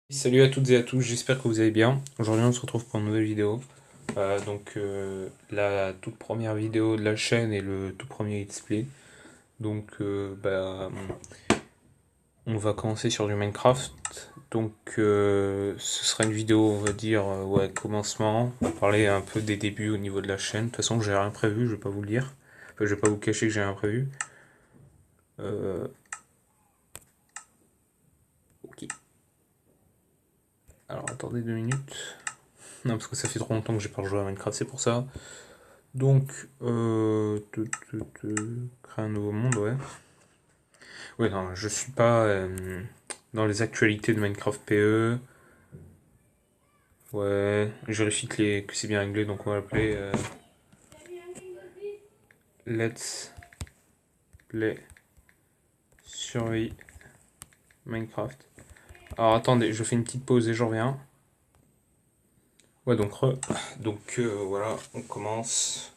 Salut à toutes et à tous, j'espère que vous allez bien. Aujourd'hui on se retrouve pour une nouvelle vidéo. La toute première vidéo de la chaîne et le tout premier let's play. On va commencer sur du Minecraft. Ce sera une vidéo, on va dire, ouais, commencement. On va parler un peu des débuts au niveau de la chaîne. De toute façon j'ai rien prévu, je vais pas vous le dire. Enfin, je vais pas vous cacher que j'ai rien prévu. Euh, ok. Alors attendez 2 minutes. Non, parce que ça fait trop longtemps que j'ai pas rejoué à Minecraft, c'est pour ça. Créer un nouveau monde, ouais. Ouais, non, je suis pas dans les actualités de Minecraft PE. Ouais, je vérifie que c'est bien réglé, donc on va l'appeler Let's Play Survie Minecraft. Alors attendez, je fais une petite pause et je reviens. Ouais, voilà, on commence.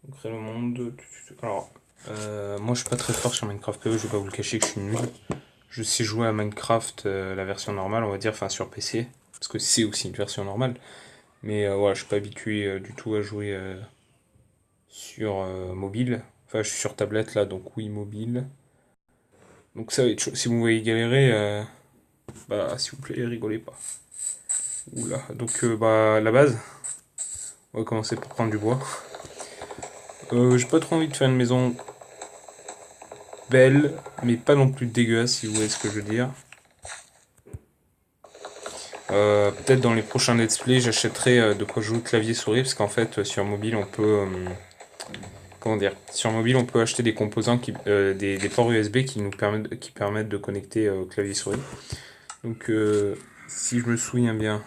On crée le monde. Alors, moi je suis pas très fort sur Minecraft PE, je vais pas vous le cacher que je suis nul. Je sais jouer à Minecraft, la version normale, on va dire, enfin sur PC, parce que c'est aussi une version normale. Mais voilà, je suis pas habitué du tout à jouer sur mobile. Enfin, je suis sur tablette là, donc oui, mobile. Donc ça va être chaud. Si vous me voyez galérer, bah s'il vous plaît, rigolez pas. Oula, la base, on va commencer par prendre du bois. J'ai pas trop envie de faire une maison belle, mais pas non plus dégueulasse, si vous voyez ce que je veux dire. Peut-être dans les prochains let's play, j'achèterai de quoi jouer clavier souris parce qu'en fait sur mobile on peut comment dire, sur mobile on peut acheter des composants des ports USB qui permettent de connecter au clavier souris. Donc si je me souviens bien,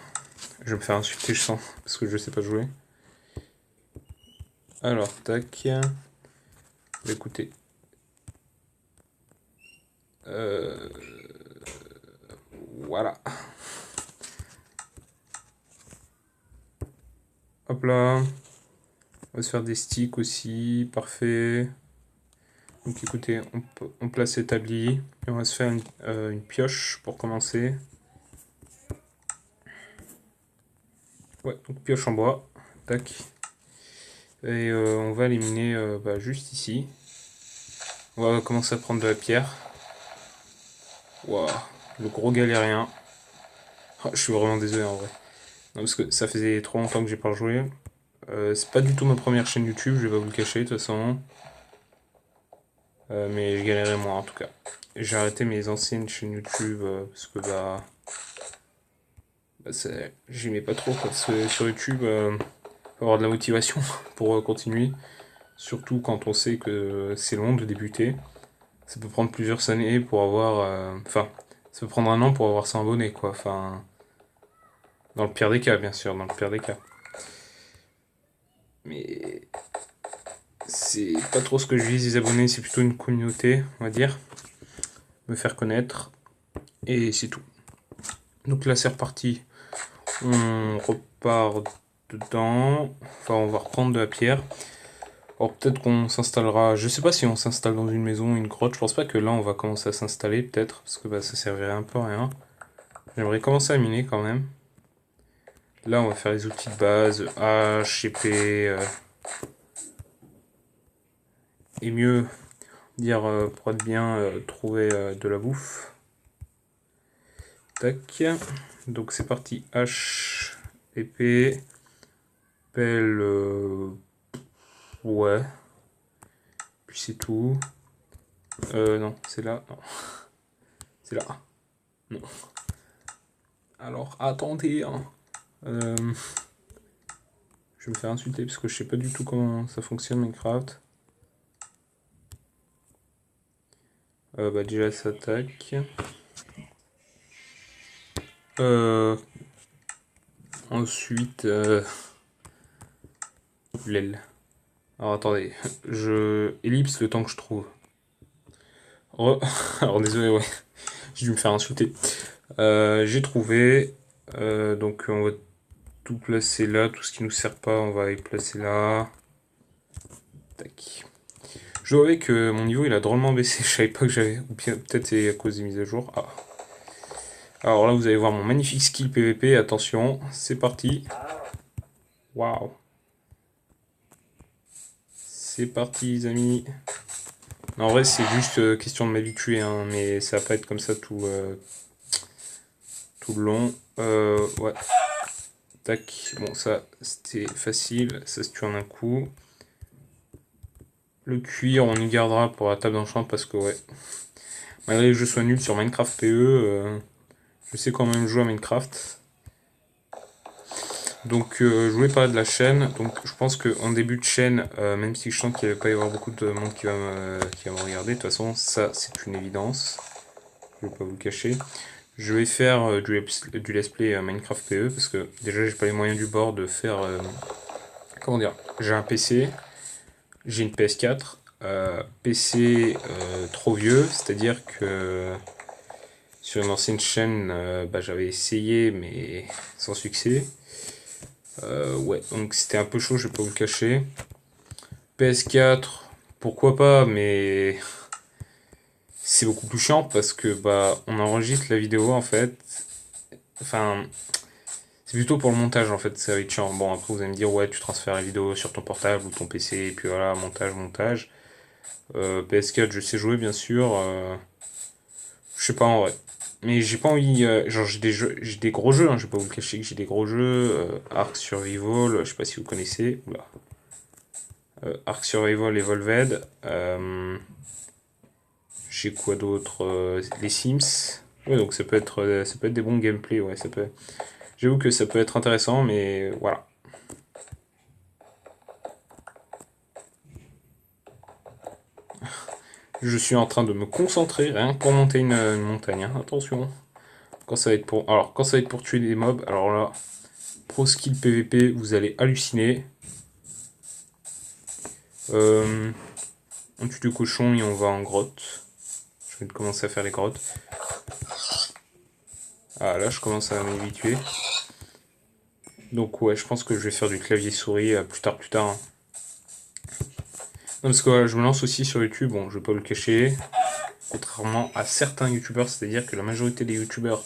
je vais me faire insulter je sens parce que je sais pas jouer. Alors tac, écoutez, euh, voilà, hop là, on va se faire des sticks aussi, parfait. Donc écoutez, on place l'établi et on va se faire une pioche pour commencer. Ouais, donc pioche en bois. Tac. Et on va éliminer juste ici. On va commencer à prendre de la pierre. Waouh, le gros galérien. Ah, je suis vraiment désolé en vrai. Non, parce que ça faisait trop longtemps que j'ai pas joué. C'est pas du tout ma première chaîne YouTube, je vais pas vous le cacher de toute façon. Mais je galérais moi en tout cas. J'ai arrêté mes anciennes chaînes YouTube parce que j'aimais pas trop quoi. Parce que sur YouTube, faut avoir de la motivation pour continuer. Surtout quand on sait que c'est long de débuter. Ça peut prendre plusieurs années pour avoir. Enfin, ça peut prendre un an pour avoir 100 abonnés quoi. Enfin, dans le pire des cas, bien sûr, dans le pire des cas. Mais c'est pas trop ce que je vise, les abonnés, c'est plutôt une communauté, on va dire. Me faire connaître. Et c'est tout. Donc là, c'est reparti. On repart dedans. Enfin, on va reprendre de la pierre. Alors peut-être qu'on s'installera. Je sais pas si on s'installe dans une maison, une grotte. Je pense pas que là on va commencer à s'installer peut-être. Parce que ça servirait un peu à rien. J'aimerais commencer à miner quand même. Là on va faire les outils de base. Hache, épée. Et mieux dire pour être bien trouver de la bouffe. Tac. Donc c'est parti. Hache, épée. Pelle. Ouais. Puis c'est tout. Non, c'est là. Non. C'est là. Non. Alors, attendez. Hein. Euh, je vais me faire insulter parce que je sais pas du tout comment ça fonctionne Minecraft. Déjà, ça attaque. Ensuite, l'aile. Alors attendez, je ellipse le temps que je trouve. Alors désolé, ouais, j'ai dû me faire insulter. J'ai trouvé. Donc on va tout placer là, tout ce qui nous sert pas, on va les placer là. Tac. Je vois que mon niveau il a drôlement baissé, je savais pas que j'avais. Ou bien peut-être c'est à cause des mises à jour. Ah. Alors là, vous allez voir mon magnifique skill PVP. Attention, c'est parti. Waouh. C'est parti, les amis. En vrai, c'est juste question de m'habituer, hein, mais ça va pas être comme ça tout le long. Ouais. Tac. Bon, ça, c'était facile. Ça se tue en un coup. Le cuir, on y gardera pour la table d'enchant parce que, ouais. Malgré que je sois nul sur Minecraft PE, je sais quand même jouer à Minecraft. Donc je voulais parler de la chaîne. Donc je pense qu'en début de chaîne, même si je sens qu'il ne va pas y avoir beaucoup de monde qui va me regarder, de toute façon ça c'est une évidence. Je vais pas vous le cacher. Je vais faire du let's play Minecraft PE parce que déjà j'ai pas les moyens du bord de faire... comment dire? J'ai un PC, j'ai une PS4, PC trop vieux, c'est-à-dire que sur une ancienne chaîne bah, j'avais essayé mais sans succès. Ouais, donc c'était un peu chaud, je vais pas vous le cacher. PS4, pourquoi pas, mais c'est beaucoup plus chiant parce que bah on enregistre la vidéo en fait. Enfin, c'est plutôt pour le montage en fait, ça va être chiant. Bon après vous allez me dire ouais tu transfères la vidéo sur ton portable ou ton PC et puis voilà, montage. PS4 je sais jouer bien sûr. Je sais pas en vrai. Mais j'ai pas envie. Genre j'ai des gros jeux, hein, je vais pas vous le cacher que j'ai des gros jeux. Ark Survival, je sais pas si vous connaissez. Oula. Ark Survival Evolved. J'ai quoi d'autre les Sims. Ouais, donc ça peut être des bons gameplay. Ouais, ça peut. J'avoue que ça peut être intéressant, mais voilà. Je suis en train de me concentrer rien que pour monter une montagne. Hein. Attention. Quand ça va être pour, alors quand ça va être pour tuer des mobs, alors là, pro skill PVP, vous allez halluciner. On tue le cochon et on va en grotte. Je vais commencer à faire les grottes. Ah là, je commence à m'habituer. Donc ouais, je pense que je vais faire du clavier souris plus tard. Hein. Non, parce que voilà, je me lance aussi sur YouTube, bon, je vais pas vous le cacher. Contrairement à certains youtubeurs, c'est-à-dire que la majorité des youtubeurs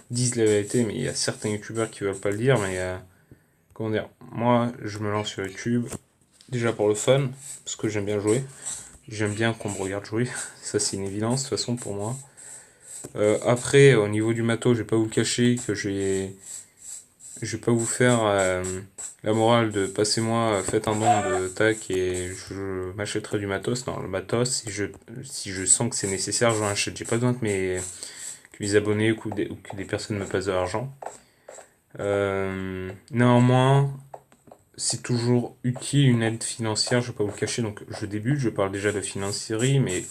disent la vérité, mais il y a certains youtubeurs qui veulent pas le dire, mais comment dire, moi je me lance sur YouTube, déjà pour le fun, parce que j'aime bien jouer. J'aime bien qu'on me regarde jouer, ça c'est une évidence de toute façon pour moi. Après, au niveau du matos, je vais pas vous le cacher que je vais pas vous faire la morale de passez-moi, faites un don de tac et je m'achèterai du matos. Non, le matos, si je sens que c'est nécessaire, j'en achète. J'ai pas besoin que les abonnés ou que des personnes me passent de l'argent. Néanmoins, c'est toujours utile une aide financière, je vais pas vous le cacher. Donc je débute, je parle déjà de financier, mais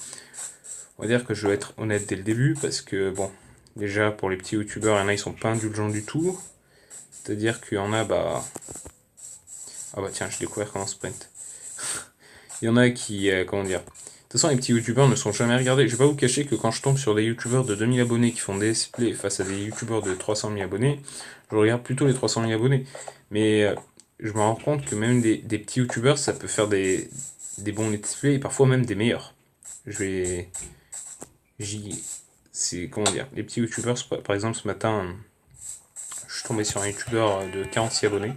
on va dire que je vais être honnête dès le début parce que bon, déjà pour les petits youtubeurs, il y en a ils sont pas indulgents du tout. C'est-à-dire qu'il y en a, bah. Ah bah tiens, je découvre comment sprint. Il y en a qui. Comment dire. De toute façon, les petits youtubeurs ne sont jamais regardés. Je vais pas vous cacher que quand je tombe sur des youtubeurs de 2000 abonnés qui font des displays face à des youtubeurs de 300 000 abonnés, je regarde plutôt les 300 000 abonnés. Mais je me rends compte que même des petits youtubeurs, ça peut faire des bons let's play et parfois même des meilleurs. Je vais. C'est. Comment dire. Les petits youtubeurs, par exemple, ce matin, je suis tombé sur un youtubeur de 46 abonnés.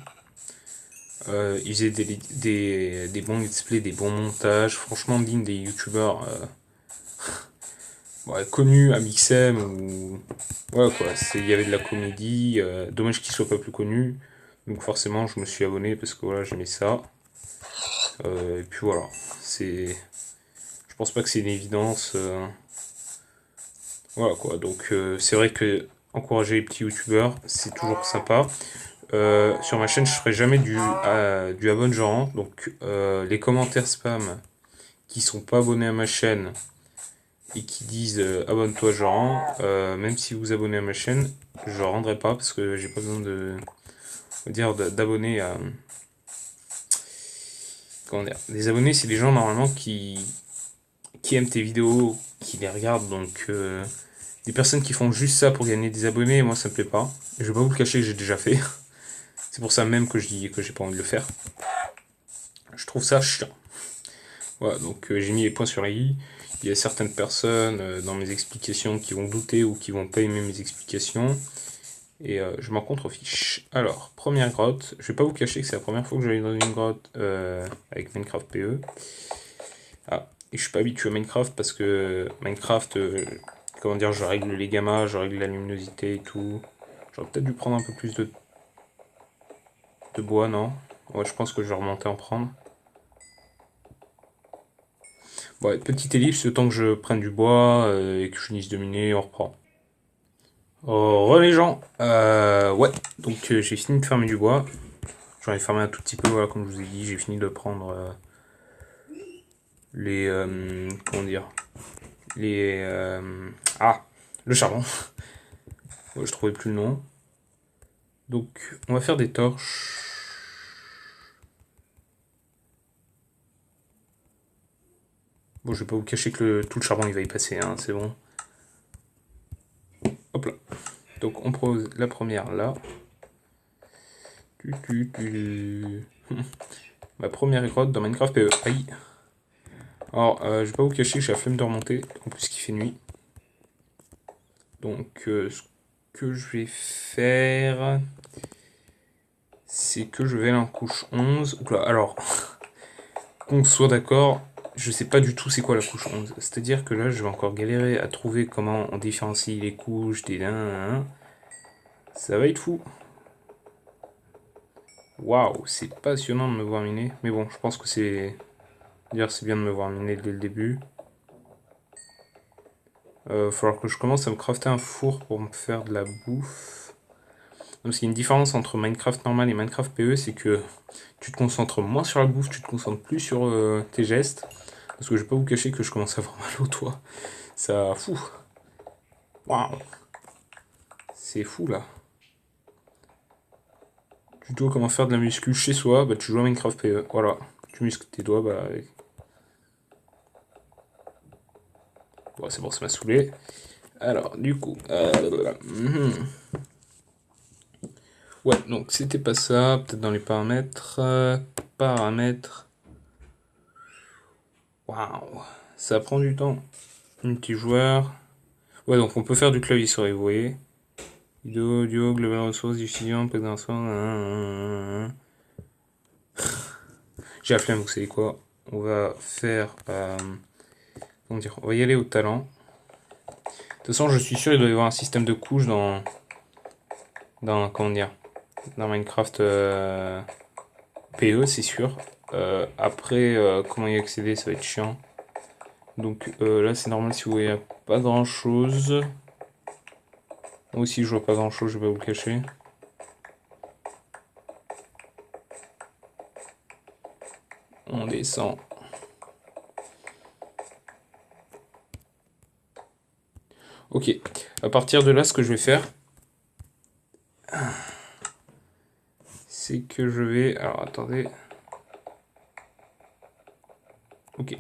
Il faisait des bons let's play, des bons montages, franchement digne des youtubeurs ouais, connus à Mixem ou. Voilà quoi, il y avait de la comédie, dommage qu'il soit pas plus connu. Donc forcément je me suis abonné parce que voilà j'aimais ça. Et puis voilà, c'est. Je pense pas que c'est une évidence. Voilà quoi, donc c'est vrai que encourager les petits youtubeurs, c'est toujours sympa. Sur ma chaîne, je ferai jamais du abonnement. Donc, les commentaires spam qui sont pas abonnés à ma chaîne et qui disent abonne-toi, Joran, même si vous abonnez à ma chaîne, je rendrai pas parce que j'ai pas besoin d'abonnés à. Comment dire? Les abonnés, c'est des gens normalement qui aiment tes vidéos, qui les regardent. Donc, des personnes qui font juste ça pour gagner des abonnés, moi ça me plaît pas. Je vais pas vous le cacher que j'ai déjà fait. C'est pour ça même que je dis que j'ai pas envie de le faire. Je trouve ça chiant. Voilà, donc j'ai mis les points sur les i. il y a certaines personnes dans mes explications qui vont douter ou qui vont pas aimer mes explications. Et je m'en contrefiche. Alors, première grotte. Je vais pas vous cacher que c'est la première fois que j'allais dans une grotte avec Minecraft PE. Ah, et je suis pas habitué à Minecraft parce que Minecraft, comment dire, je règle les gammas, je règle la luminosité et tout. J'aurais peut-être dû prendre un peu plus de bois, non? Ouais, je pense que je vais remonter en prendre. Ouais, petite ellipse, le temps que je prenne du bois et que je finisse de miner, on reprend. Oh, les gens, ouais, donc j'ai fini de fermer du bois. J'en ai fermé un tout petit peu, voilà, comme je vous ai dit, j'ai fini de prendre les, comment dire, les, le charbon. Ouais, je trouvais plus le nom. Donc, on va faire des torches. Bon, je vais pas vous cacher que tout le charbon il va y passer, hein, c'est bon. Hop là. Donc, on pose la première là. Ma première grotte dans Minecraft PE. Aïe. Alors, je vais pas vous cacher que j'ai la flemme de remonter, en plus qu'il fait nuit. Donc, ce que je vais faire, c'est que je vais aller en couche 11. Oula, alors, qu'on soit d'accord, je sais pas du tout c'est quoi la couche 11. C'est-à-dire que là, je vais encore galérer à trouver comment on différencie les couches des... Ça va être fou. Waouh, c'est passionnant de me voir miner. Mais bon, je pense que c'est... Dire c'est bien de me voir miner dès le début. Falloir que je commence à me crafter un four pour me faire de la bouffe. Parce qu'il y a une différence entre Minecraft normal et Minecraft PE, c'est que tu te concentres moins sur la bouffe, tu te concentres plus sur tes gestes. Parce que je vais pas vous cacher que je commence à avoir mal au toit. Ça... Fou. Waouh. C'est fou là. Tuto comment faire de la muscu chez soi, bah tu joues à Minecraft PE. Voilà. Tu muscles tes doigts, bah... Bon, c'est bon, ça m'a saoulé. Alors, du coup... Ouais, donc c'était pas ça. Peut-être dans les paramètres. Paramètres. Waouh. Ça prend du temps. Multijoueur. Ouais, donc on peut faire du clavier souris, vous voyez. Vidéo, audio, global ressources, diffusion, présence. J'ai la flemme, vous savez quoi. On va faire... comment dire, on va y aller au talent. De toute façon, je suis sûr qu'il doit y avoir un système de couches comment dire, dans Minecraft PE, c'est sûr. Après, comment y accéder, ça va être chiant. Donc là, c'est normal si vous voyez pas grand chose. Moi aussi, je vois pas grand chose, je vais pas vous le cacher. On descend. Ok, à partir de là, ce que je vais faire, c'est que je vais... Alors, attendez. Ok.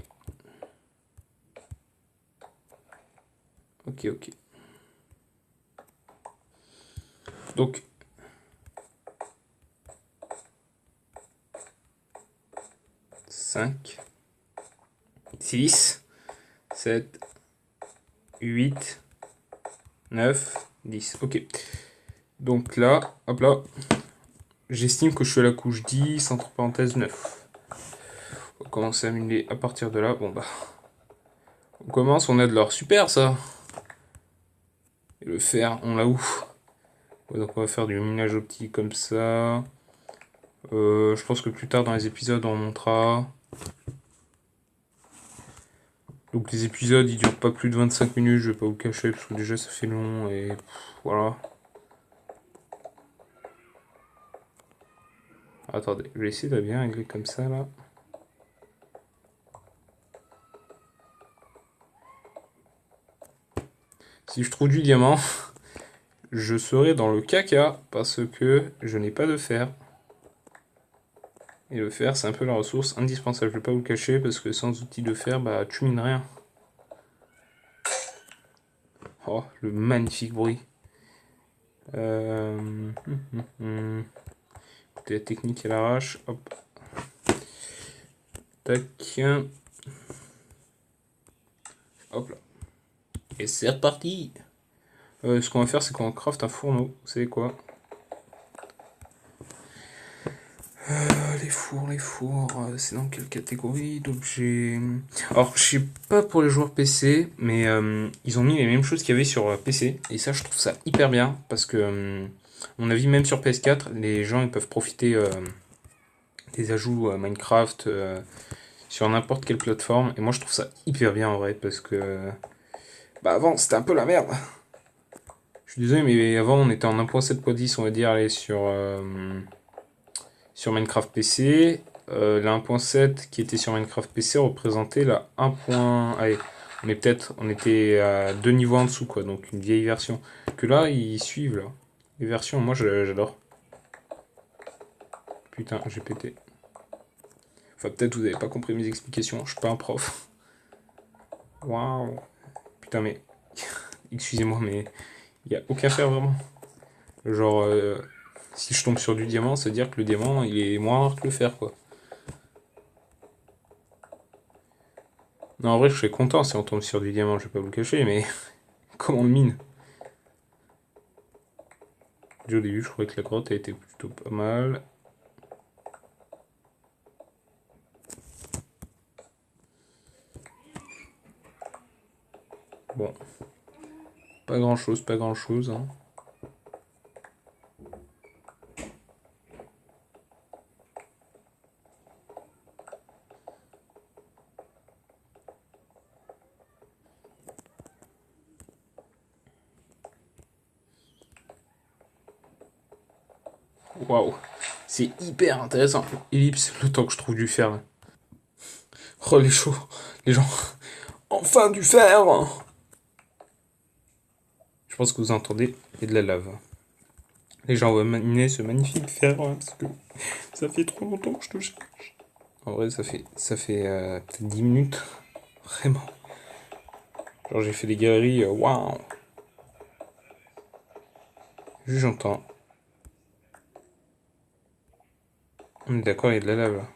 Ok, ok. Donc, 5, 6, 7, 8, 9, 10. Ok. Donc là, hop là, j'estime que je suis à la couche 10, entre parenthèses 9. On va commencer à miner à partir de là. Bon bah, on commence, on a de l'or. Super ça. Et le fer, on l'a où? Ouais, donc on va faire du minage optique comme ça. Je pense que plus tard dans les épisodes, on montrera. Donc les épisodes, ils durent pas plus de 25 minutes, je vais pas vous cacher, parce que déjà ça fait long, et voilà. Attendez, je vais essayer de bien régler comme ça, là. Si je trouve du diamant, je serai dans le caca, parce que je n'ai pas de fer. Et le fer, c'est un peu la ressource indispensable, je vais pas vous le cacher, parce que sans outils de fer, bah tu mines rien. Oh, le magnifique bruit. Écoutez, la technique à l'arrache, hop. Tac. Hop là. Et c'est reparti. Ce qu'on va faire, c'est qu'on craft un fourneau. Vous savez quoi? Les fours, c'est dans quelle catégorie d'objets? Alors, je sais pas pour les joueurs PC, mais ils ont mis les mêmes choses qu'il y avait sur PC. Et ça, je trouve ça hyper bien. Parce que, à mon avis, même sur PS4, les gens ils peuvent profiter des ajouts Minecraft sur n'importe quelle plateforme. Et moi, je trouve ça hyper bien en vrai. Parce que, bah, avant, c'était un peu la merde. Je suis désolé, mais avant, on était en 1.7.10, on va dire, allez, sur Minecraft PC. La 1.7 qui était sur Minecraft PC représentait la 1. Allez, on était à deux niveaux en dessous, quoi, donc une vieille version. Que là, ils suivent, là. Les versions, moi, j'adore. Putain, j'ai pété. Enfin, peut-être vous avez pas compris mes explications, je suis pas un prof. Waouh. Putain, mais... Excusez-moi, mais... Il y a aucun fer, vraiment. Genre, si je tombe sur du diamant, ça veut dire que le diamant, il est moins rare que le fer, quoi. Non, en vrai, je serais content si on tombe sur du diamant, je vais pas vous le cacher, mais comment on le mine? Déjà, au début, je trouvais que la grotte a été plutôt pas mal. Bon, pas grand chose, pas grand chose. Hein. Waouh, c'est hyper intéressant. Ellipse, le temps que je trouve du fer. Là. Oh, les chauds, les gens. Enfin du fer. Je pense que vous entendez, il y a de la lave. Les gens vont miner ce magnifique fer hein, parce que ça fait trop longtemps que je te cherche. En vrai, ça fait peut-être 10 minutes. Vraiment. Genre, j'ai fait des galeries. Waouh. Juste, j'entends. On est d'accord, il y a de la lave là.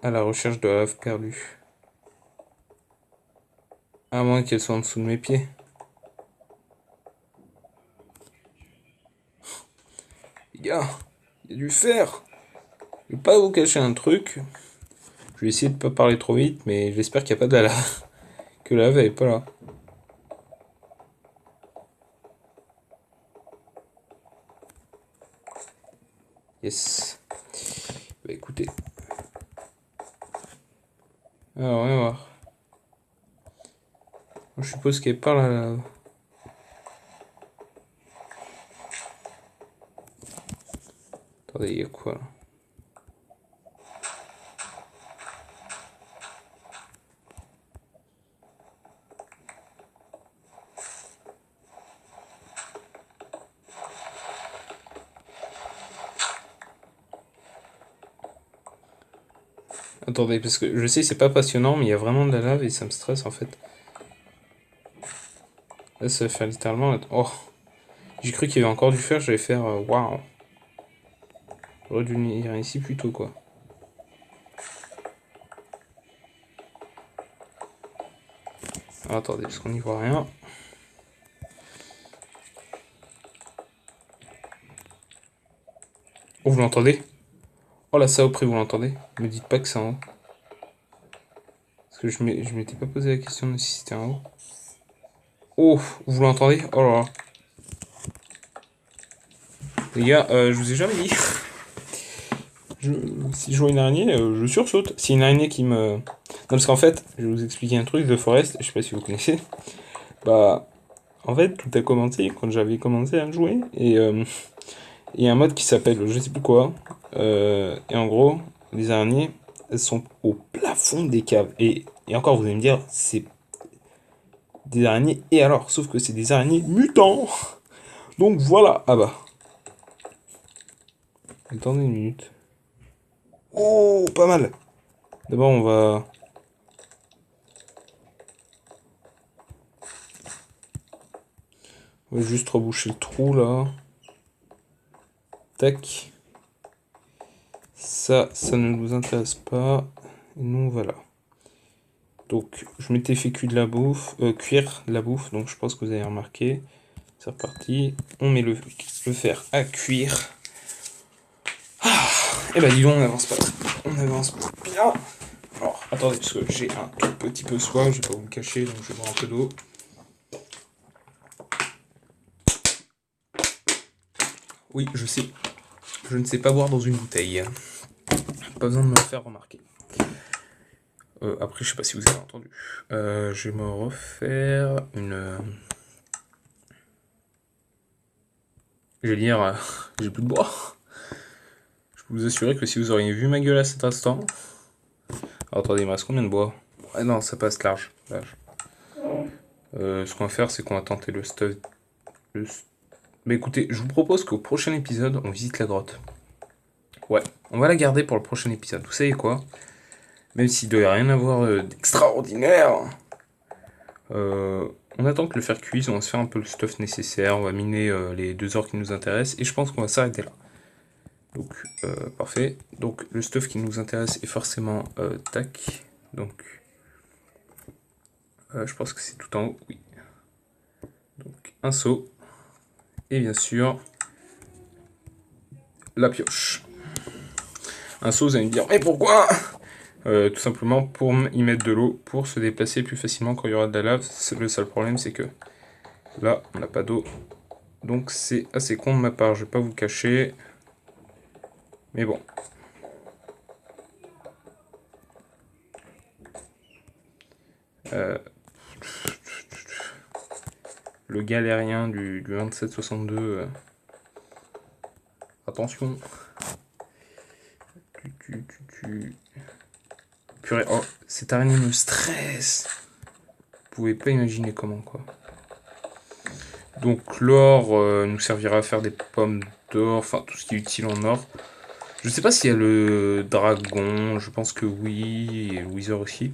À la recherche de la lave perdue. À moins qu'elle soit en dessous de mes pieds. Les gars, il y a du fer. Je vais pas vous cacher un truc. Je vais essayer de pas parler trop vite, mais j'espère qu'il n'y a pas de la lave. Que la lave elle est pas là. Yes. Bah écoutez. Alors, on va voir. Je suppose qu'elle est pas là, la lave. Attendez, il y a quoi là? Attendez, parce que je sais c'est pas passionnant, mais il y a vraiment de la lave et ça me stresse en fait. Là, ça va faire littéralement. Oh, j'ai cru qu'il y avait encore du fer, j'allais faire waouh. J'aurais dû venir ici plus tôt quoi. Alors, attendez, parce qu'on n'y voit rien. Oh, vous l'entendez? Oh la saloperie, vous l'entendez? Me dites pas que c'est en haut. Parce que je m'étais pas posé la question de si c'était en haut. Oh, vous l'entendez? Oh là là. Les gars, je vous ai jamais dit. Si je vois une araignée, je sursaute. Si une araignée qui me... Non, parce qu'en fait, je vais vous expliquer un truc de Forest, je sais pas si vous connaissez. Bah, en fait, tout a commencé quand j'avais commencé à jouer. Et il y a un mode qui s'appelle je sais plus quoi. Et en gros, les araignées, elles sont au plafond des caves. Et encore, vous allez me dire, c'est des araignées. Et alors, sauf que c'est des araignées mutants. Donc voilà. Ah bah. Attendez une minute. Oh, pas mal. D'abord, on va juste reboucher le trou là. Tac. Ça ne nous intéresse pas. Et nous, voilà. Donc, je m'étais fait cuire de la bouffe, donc je pense que vous avez remarqué. C'est reparti. On met le fer à cuire. Et bah dis donc, on avance pas. On avance bien. Alors, attendez, parce que j'ai un tout petit peu soif, je vais pas vous le cacher, donc je vais boire un peu d'eau. Oui, je sais. Je ne sais pas boire dans une bouteille. Pas besoin de me le faire remarquer. Après, je sais pas si vous avez entendu. Je vais me refaire une... Je vais dire, j'ai plus de bois. Je peux vous assurer que si vous auriez vu ma gueule à cet instant... Alors, attendez, il me reste combien de bois? Ouais, non, ça passe large. Ce qu'on va faire, c'est qu'on va tenter le stuff... Mais écoutez, je vous propose qu'au prochain épisode, on visite la grotte. Ouais, on va la garder pour le prochain épisode. Vous savez quoi? Même s'il ne doit rien avoir d'extraordinaire, on attend que le fer cuise, on va se faire un peu le stuff nécessaire, on va miner les 2 ors qui nous intéressent, et je pense qu'on va s'arrêter là. Donc, parfait. Donc, le stuff qui nous intéresse est forcément tac. Donc, je pense que c'est tout en haut, oui. Donc, un seau. Et bien sûr, la pioche. Un seau, vous allez me dire, mais pourquoi? Tout simplement pour y mettre de l'eau, pour se déplacer plus facilement quand il y aura de la lave. Le seul problème, c'est que là, on n'a pas d'eau. Donc, c'est assez con de ma part, je vais pas vous cacher. Mais bon. Le galérien du 2762. Attention. Purée, oh, cette araignée me stresse. Vous pouvez pas imaginer comment, quoi. Donc l'or nous servira à faire des pommes d'or, enfin tout ce qui est utile en or. Je sais pas s'il y a le dragon, je pense que oui, et le wither aussi.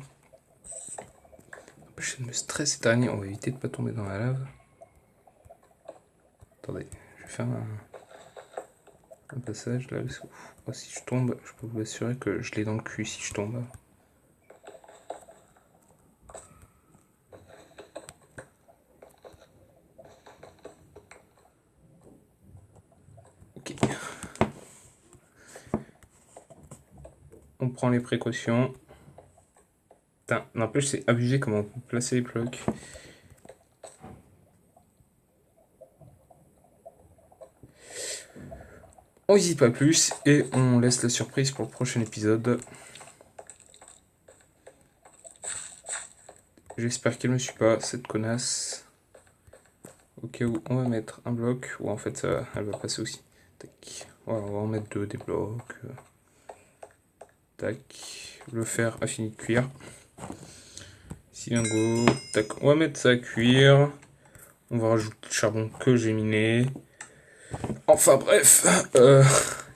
Je me stresse cette araignée, on va éviter de pas tomber dans la lave. Attendez, je vais faire un passage là. Parce que, oh, si je tombe, je peux vous assurer que je l'ai dans le cul si je tombe. Ok. On prend les précautions. Putain, n'empêche, c'est abusé comment on peut placer les blocs. On visite pas plus et on laisse la surprise pour le prochain épisode. J'espère qu'elle me suit pas, cette connasse. Au cas où, on va mettre un bloc. Ou en fait, elle va passer aussi. Tac. Voilà, on va en mettre 2 des blocs. Tac. Le fer a fini de cuire. Silingo. Tac. On va mettre ça à cuire. On va rajouter le charbon que j'ai miné. Enfin bref.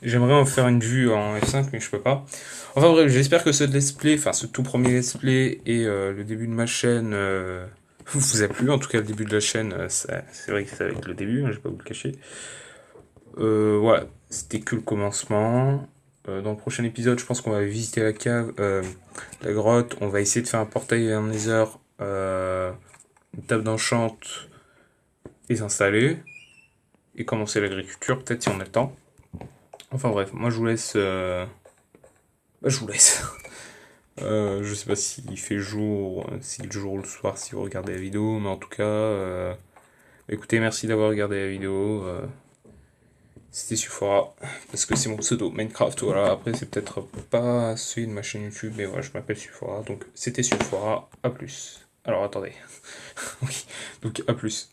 J'aimerais en faire une vue en F5, mais je peux pas. Enfin bref, j'espère que ce let's play, enfin ce tout premier let's play et le début de ma chaîne vous a plu. En tout cas, le début de la chaîne, c'est vrai que c'est avec le début, hein, je vais pas vous le cacher. Voilà, c'était que le commencement. Dans le prochain épisode, je pense qu'on va visiter la cave, la grotte. On va essayer de faire un portail et un nether, une table d'enchant et s'installer. Et commencer l'agriculture, peut-être si on a le temps. Enfin bref, moi je vous laisse. Je vous laisse. Je sais pas s'il fait jour, si le jour ou le soir, si vous regardez la vidéo, mais en tout cas, écoutez, merci d'avoir regardé la vidéo. C'était Sufora, parce que c'est mon pseudo Minecraft. Voilà, après, c'est peut-être pas celui de ma chaîne YouTube, mais voilà, je m'appelle Sufora, donc c'était Sufora. À plus. Alors attendez. Oui, donc à plus.